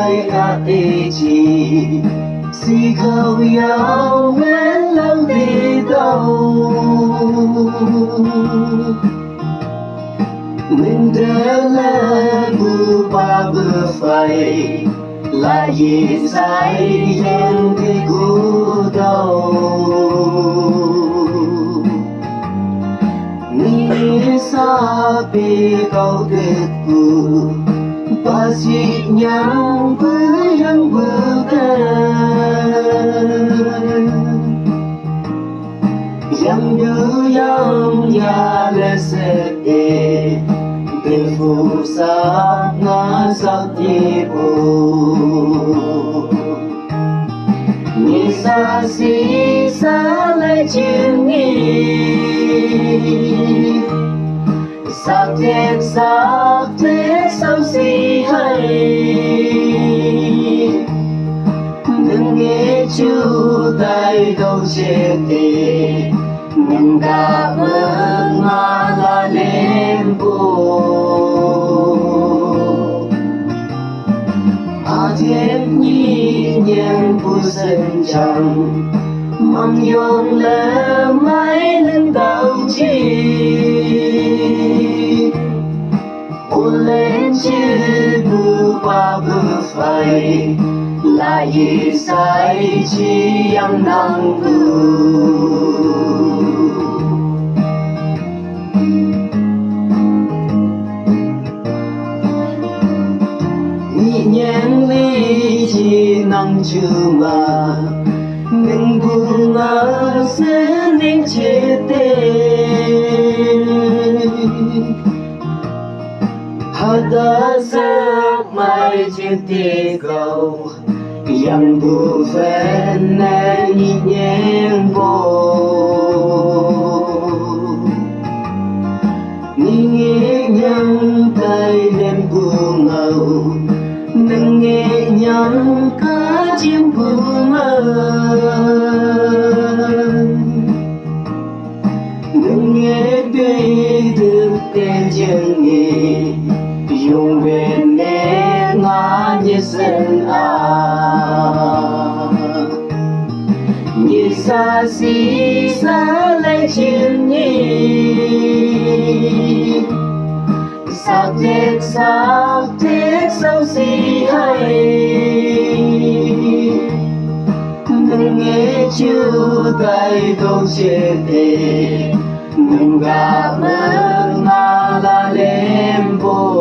ai cả ý chỉ si khâu nhau vẫn lâu đi đâu mình trở lại bù ba bù phải là gì sai em thì cũ đâu ni sa bi câu kết cũ ba si nhau với yang bukan yang du yang ya lese bên phù sa ngã sa ti bu ni sa si sa lại chuyện nghi sa thế sao si hay đừng nghe chú tay đâu chết đi mình đã ơn mà là lên buồn thêm nhí nhàng bu dần chẳng mong nhung lỡ mãi lên đầu chi buồn lên chứ bu ba bu phải là gì sai chỉ yang năng bu nhang ly chỉ năng chữ mà mình buồn ngỡ sẽ nên chết ada giấc mai chưa tì cầu yang bu phen nên nhang vô nghe nhang tay lên buồn ngầu nâng nghe nhang cá chim buông nâng nghe đây được tên chân nghề dùng về nè ngã như sân như xa xí xa lấy chuyện nhi sao thế sao si hay đừng nghe chú tay đâu chết đi đừng gặp ơn mà là đêm vô